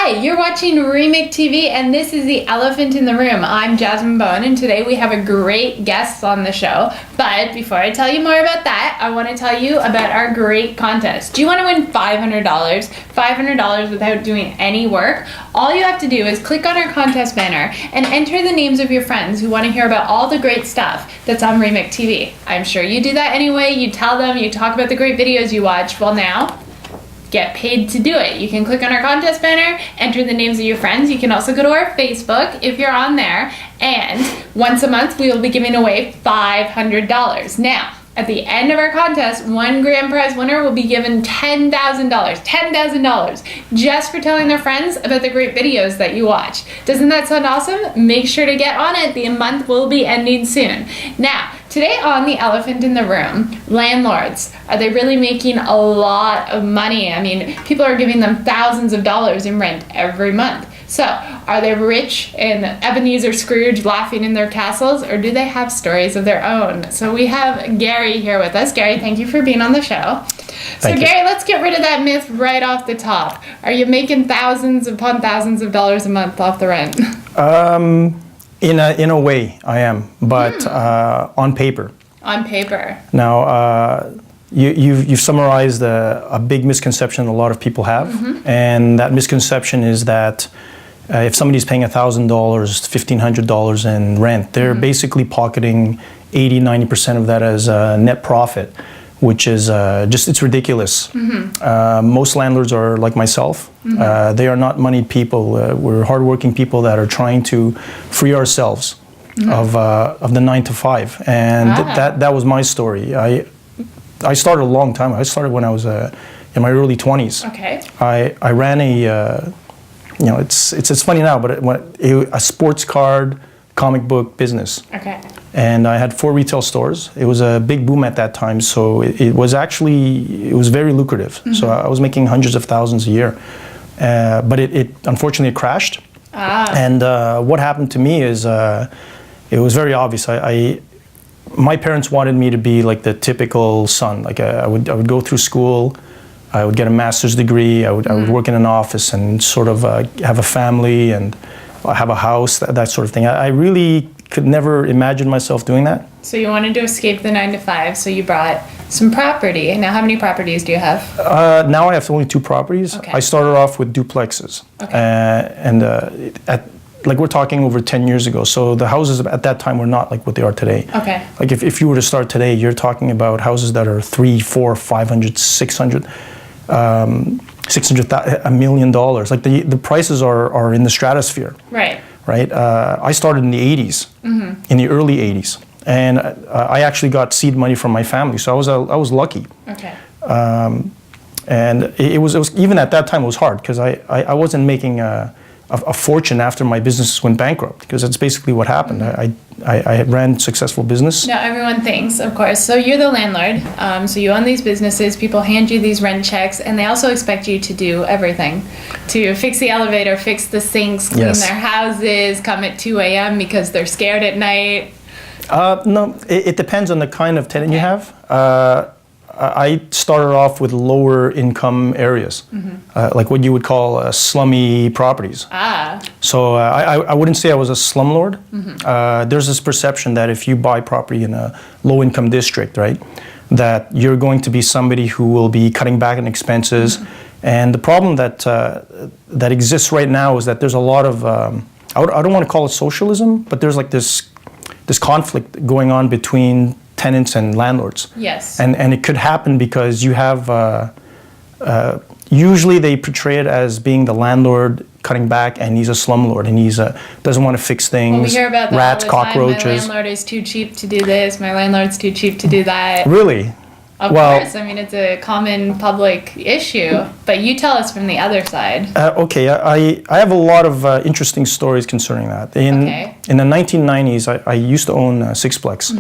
Hi, you're watching Remake TV, and this is the elephant in the room. I'm Jasmine Bowen, and today we have a great guest on the show. But before I tell you more about that, I want to tell you about our great contest. Do you want to win $500? $500 without doing any work? All you have to do is click on our contest banner and enter the names of your friends who want to hear about all the great stuff that's on Remake TV. I'm sure you do that anyway. You tell them, you talk about the great videos you watch. Well, now get paid to do it. You can click on our contest banner, enter the names of your friends. You can also go to our Facebook if you're on there, and once a month we will be giving away $500. Now, at the end of our contest, one grand prize winner will be given $10,000. $10,000 just for telling their friends about the great videos that you watch. Doesn't that sound awesome? Make sure to get on it. The month will be ending soon. Now, today on The Elephant in the Room, landlords, are they really making a lot of money? I mean, people are giving them thousands of dollars in rent every month. So, are they rich and Ebenezer Scrooge laughing in their castles, or do they have stories of their own? So we have Gary here with us. Gary, thank you for being on the show. Thank you. Gary, let's get rid of that myth right off the top. Are you making thousands upon thousands of dollars a month off the rent? In a way, I am, but on paper. On paper. Now, you've summarized a big misconception a lot of people have, and that misconception is that if somebody's paying $1,000, $1,500 in rent, they're basically pocketing 80-90% of that as net profit, which is it's ridiculous. Most landlords are like myself. They are not moneyed people. We're hardworking people that are trying to free ourselves of the 9 to 5, and that was my story. I started a long time. I started when I was in my early 20s. Okay. I ran it's funny now, but a sports card comic book business. Okay. And I had 4 retail stores. It was a big boom at that time, so it was very lucrative. So I was making hundreds of thousands a year, but it unfortunately crashed. And what happened to me is it was very obvious. My parents wanted me to be like the typical son. Like I would go through school, I would get a master's degree, I would work in an office and sort of have a family and have a house, that sort of thing. I really could never imagine myself doing that. So you wanted to escape the 9 to 5, so you bought some property. Now, how many properties do you have? Now I have only 2 properties. Okay. I started off with duplexes. Okay. Like we're talking over 10 years ago, so the houses at that time were not like what they are today. Okay. Like if you were to start today, you're talking about houses that are 300, 400, 500, 600, $1 million. Like the prices are in the stratosphere. Right. Right. I started in the 80s, in the early 80s, and I actually got seed money from my family, so I was lucky. Okay. And it was even at that time it was hard because I wasn't making a fortune after my business went bankrupt, because that's basically what happened. I ran successful business. Now everyone thinks, of course, so you're the landlord, so you own these businesses, people hand you these rent checks, and they also expect you to do everything. To fix the elevator, fix the sinks, clean their houses, come at 2 a.m. because they're scared at night. No, it depends on the kind of tenant you have. I started off with lower income areas, like what you would call slummy properties. So I wouldn't say I was a slumlord. There's this perception that if you buy property in a low income district, right, that you're going to be somebody who will be cutting back on expenses. And the problem that exists right now is that there's a lot of, I don't want to call it socialism, but there's like this conflict going on between tenants and landlords. Yes. And it could happen because you have, usually they portray it as being the landlord cutting back, and he's a slumlord, and he's doesn't want to fix things. Well, we hear about that rats, all the time. cockroaches. My landlord is too cheap to do this, my landlord's too cheap to do that. Really? Of course, I mean, it's a common public issue, but you tell us from the other side. Okay, I have a lot of interesting stories concerning that. In the 1990s, I used to own a sixplex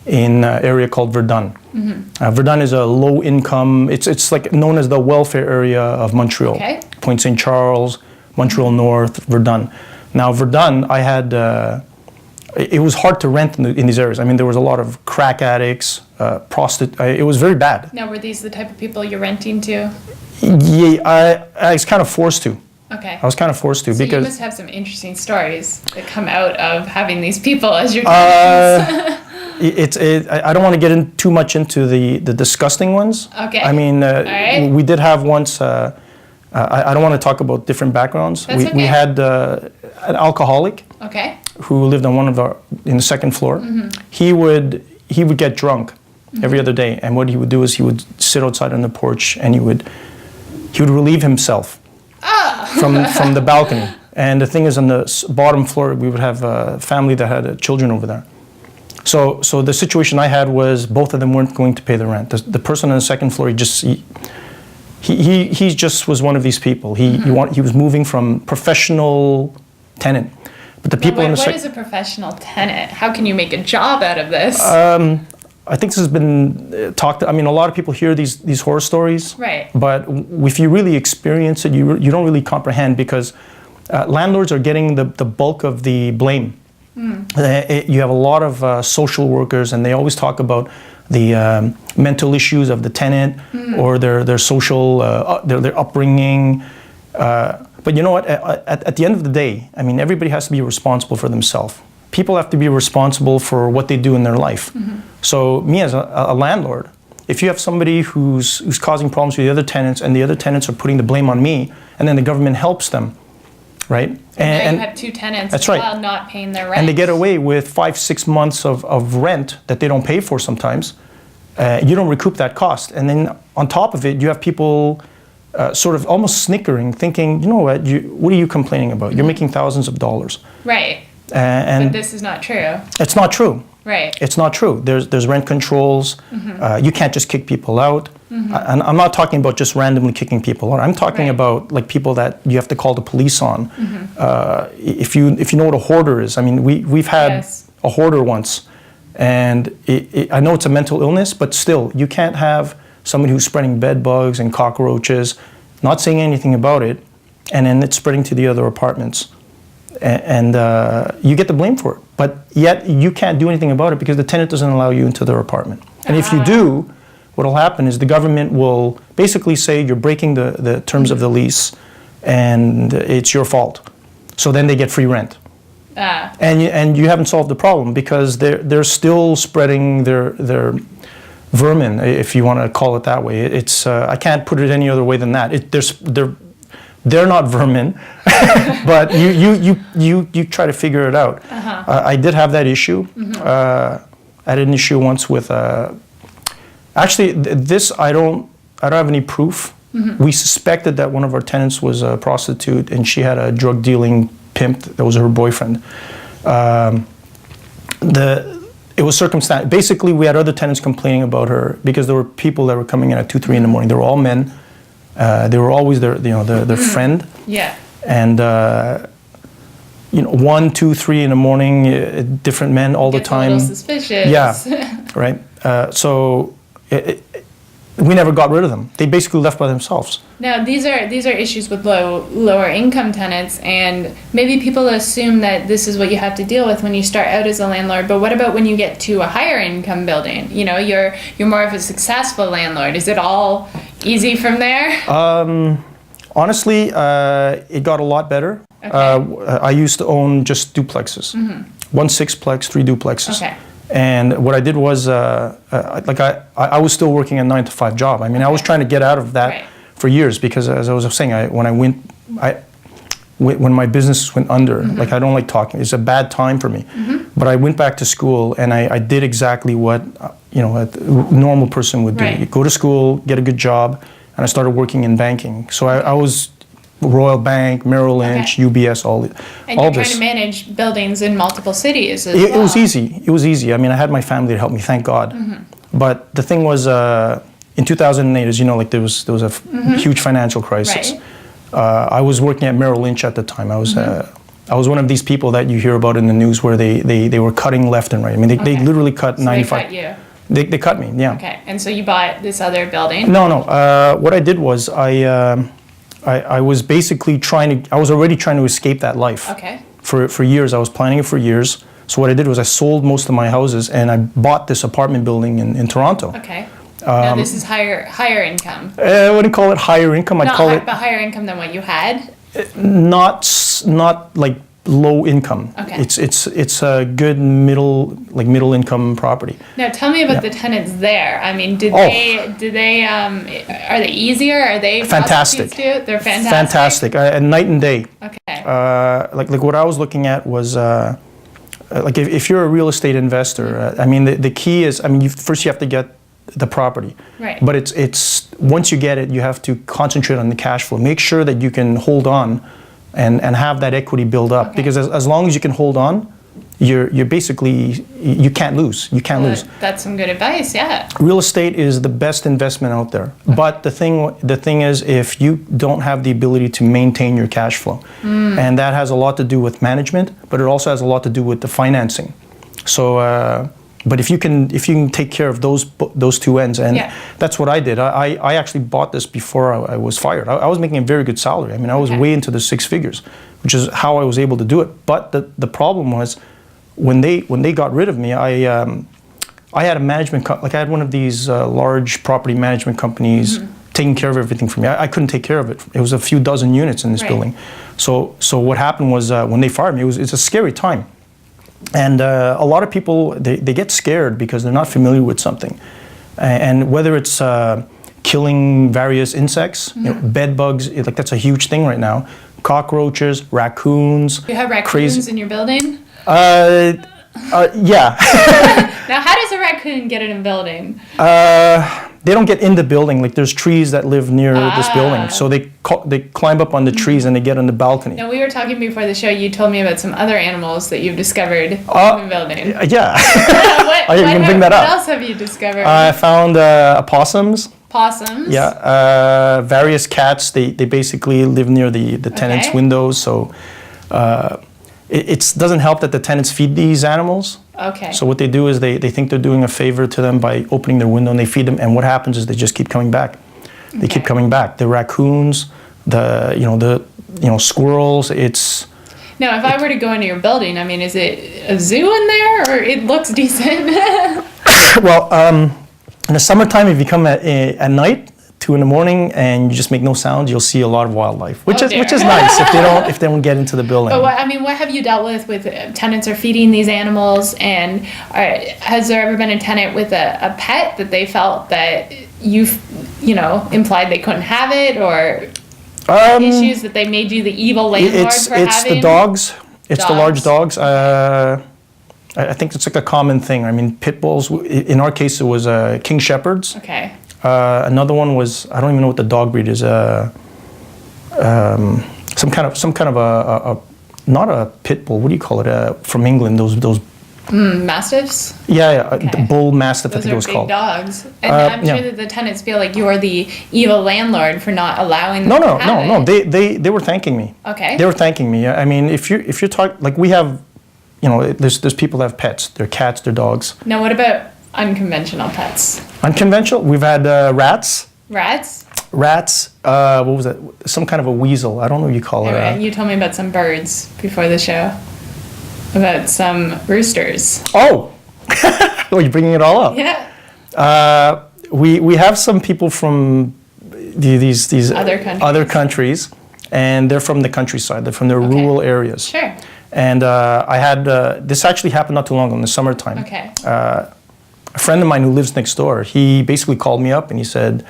in an area called Verdun. Verdun is a low income, it's like known as the welfare area of Montreal. Okay. Point St. Charles, Montreal North, Verdun. Now Verdun, it was hard to rent in these areas. I mean, there was a lot of crack addicts, it was very bad. Now, were these the type of people you're renting to? Yeah, I was kind of forced to. Okay. I was kind of forced to So because you must have some interesting stories that come out of having these people as your tenants. I don't want to get too much into the disgusting ones. Okay. I mean, right. we did have once. I don't want to talk about different backgrounds. That's We okay. had an alcoholic Okay. who lived on in the second floor. He would get drunk every other day, and what he would do is he would sit outside on the porch and he would relieve himself from the balcony. And the thing is, on the bottom floor, we would have a family that had children over there. So the situation I had was both of them weren't going to pay the rent. The person on the second floor, he just was one of these people. He was moving from professional tenant, but the people on the What is a professional tenant? How can you make a job out of this? I think this has been talked. I mean, a lot of people hear these horror stories, Right. But if you really experience it, you don't really comprehend, because landlords are getting the bulk of the blame. You have a lot of social workers, and they always talk about the mental issues of the tenant or their social their upbringing. But you know what? At the end of the day, I mean, everybody has to be responsible for themselves. People have to be responsible for what they do in their life. So me as a landlord, if you have somebody who's causing problems with the other tenants, and the other tenants are putting the blame on me, and then the government helps them, right? And you have two tenants that's as right. well not paying their rent. And they get away with 5-6 months of rent that they don't pay for sometimes. You don't recoup that cost. And then on top of it, you have people sort of almost snickering, thinking, you know what are you complaining about? You're making thousands of dollars. Right. And But this is not true. it's not true. Right. It's not true. There's rent controls. You can't just kick people out. And I'm not talking about just randomly kicking people out. I'm talking Right. about like people that you have to call the police on. If you know what a hoarder is, I mean, we've had Yes. a hoarder once, and I know it's a mental illness, but still, you can't have somebody who's spreading bed bugs and cockroaches, not saying anything about it, and then it's spreading to the other apartments. And you get the blame for it, but yet you can't do anything about it because the tenant doesn't allow you into their apartment. And if you do, what will happen is the government will basically say you're breaking the terms of the lease, and it's your fault. So then they get free rent. And you haven't solved the problem, because they're still spreading their vermin, if you want to call it that way. It's I can't put it any other way than that. They're not vermin, but you try to figure it out. I did have that issue. I had an issue once with. Actually, this I don't have any proof. We suspected that one of our tenants was a prostitute, and she had a drug dealing pimp that was her boyfriend. It was circumstantial. Basically, we had other tenants complaining about her because there were people that were coming in at 2, 3 in the morning. They were all men. They were always their friend. Yeah. And 1, 2, 3 in the morning, different men all the Gets time. a little suspicious. Yeah, right. So we never got rid of them. They basically left by themselves. Now these are issues with lower income tenants, and maybe people assume that this is what you have to deal with when you start out as a landlord. But what about when you get to a higher income building? You know, you're more of a successful landlord. Is it all easy from there? Honestly, it got a lot better. Okay. I used to own just duplexes, 1 6-plex, 3 duplexes. Okay. And what I did was, I was still working a 9-to-5 job. I mean, I was trying to get out of that Right. for years, because, as I was saying, when my business went under, like, I don't like talking. It's a bad time for me. But I went back to school, and I did exactly what a normal person would do. Right. You go to school, get a good job, and I started working in banking. So I was Royal Bank, Merrill Lynch, UBS, all this. And you're trying to manage buildings in multiple cities as well. It was easy. It was easy. I mean, I had my family to help me, thank God. But the thing was, in 2008, as you know, like, there was a huge financial crisis. Right. I was working at Merrill Lynch at the time. I was one of these people that you hear about in the news where they were cutting left and right. I mean, they literally cut 95. They cut you. They cut me, yeah. Okay, and so you bought this other building? No. What I did was I was basically I was already trying to escape that life. Okay. For years. I was planning it for years. So what I did was I sold most of my houses, and I bought this apartment building in Toronto. Okay. Now this is higher income. I wouldn't call it higher income. I'd call it but higher income than what you had Not like low income. Okay. It's a good middle income property. Now tell me about the tenants there. I mean, are they easier? Are they fantastic? They're fantastic. Fantastic. Night and day. Okay. Like what I was looking at was like if you're a real estate investor, I mean the key is, I mean, first you have to get the property. Right. But it's once you get it, you have to concentrate on the cash flow. Make sure that you can hold on and have that equity build up. Okay. Because as long as you can hold on, you're basically, you can't lose. You can't lose. That's some good advice, yeah. Real estate is the best investment out there. Okay. But the thing is, if you don't have the ability to maintain your cash flow, and that has a lot to do with management, but it also has a lot to do with the financing. So, but if you can take care of those two ends, and that's what I did. I actually bought this before I was fired. I was making a very good salary. I mean, I was way into the six figures, which is how I was able to do it. But the problem was, when they got rid of me, I had a management I had one of these large property management companies taking care of everything for me. I couldn't take care of it. It was a few dozen units in this building. So what happened was, when they fired me, it's a scary time. And a lot of people, they get scared because they're not familiar with something. And whether it's killing various insects, bed bugs, like that's a huge thing right now. Cockroaches, raccoons. You have raccoons in your building? Yeah. Now, how does a raccoon get in a building? They don't get in the building. Like there's trees that live near this building, so they climb up on the trees and they get on the balcony. Now, we were talking before the show. You told me about some other animals that you've discovered in the building. Yeah. What bring that up. What else have you discovered? I found opossums. Possums. Yeah. Various cats. They basically live near the tenants' windows, so. It doesn't help that the tenants feed these animals. Okay. So what they do is they think they're doing a favor to them by opening their window and they feed them. And what happens is they just keep coming back. They keep coming back. The raccoons, the squirrels. Now, if I were to go into your building, I mean, is it a zoo in there, or it looks decent? Well, in the summertime, if you come at night, 2 in the morning, and you just make no sound, you'll see a lot of wildlife, which is nice if they don't get into the building. But what have you dealt with tenants are feeding these animals, and has there ever been a tenant with a pet that they felt that you implied they couldn't have it, or issues that they made you the evil landlord for having? It's the dogs. It's the large dogs. I think it's like a common thing. I mean, pit bulls. In our case, it was King Shepherds. Okay. Another one was, I don't even know what the dog breed is. Some kind of a not a pit bull. What do you call it? From England, those. Mastiffs. Yeah. The bull mastiff. Those I think it was called. Those are big dogs, and I'm sure that the tenants feel like you're the evil landlord for not allowing them. No. They were thanking me. Okay. They were thanking me. I mean, if you're talking, like, we have, there's people that have pets. They're cats. They're dogs. Now, what about unconventional pets? Unconventional? We've had rats. Rats? Rats. What was that? Some kind of a weasel. I don't know what you call it. You told me about some birds before the show. About some roosters. Oh! Oh, you're bringing it all up. Yeah. We have some people from these other countries, and they're from the countryside. They're from the rural areas. Sure. And I had, this actually happened not too long ago in the summertime. Okay. A friend of mine who lives next door, he basically called me up and he said,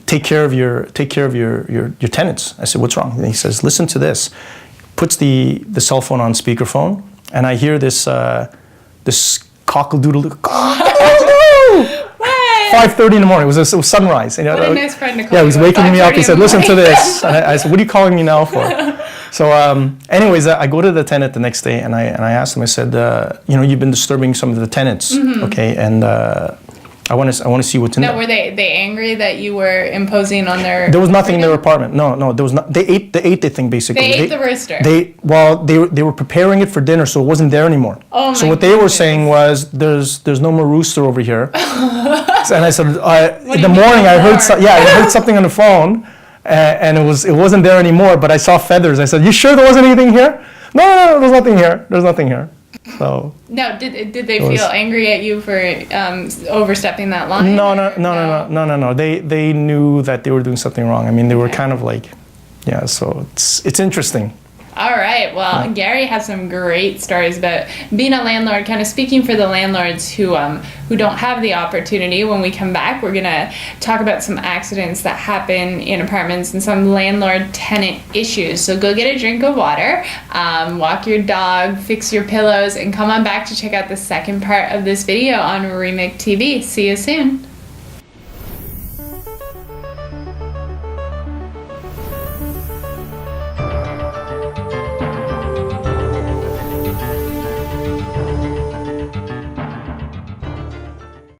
take care of your tenants. I said, what's wrong? And he says, listen to this. Puts the cell phone on speakerphone, and I hear this cockle-doodle. 5:30 in the morning. It was sunrise. What a nice friend to call. Yeah, he was waking me up. He said, listen to this. And I said, what are you calling me now for? So anyways, I go to the tenant the next day, and I asked him, I said, you've been disturbing some of the tenants, okay, and I want to see what's in there. Were they angry that you were imposing on their... There was nothing in their apartment. No, there was not. They ate the thing, basically. They ate the rooster. They were preparing it for dinner, so it wasn't there anymore. Oh my So what they were saying was, there's no more rooster over here. And I said, in the morning, I heard something on the phone, and it wasn't there anymore, but I saw feathers. I said, you sure there wasn't anything here? No, there's nothing here. There's nothing here. So. No, did they feel angry at you for overstepping that line? No. They knew that they were doing something wrong. I mean, they were kind of like, Yeah, so it's interesting. All right. Well, Gary has some great stories about being a landlord, kind of speaking for the landlords who don't have the opportunity. When we come back, we're going to talk about some accidents that happen in apartments and some landlord-tenant issues. So go get a drink of water, walk your dog, fix your pillows, and come on back to check out the second part of this video on Remake TV. See you soon.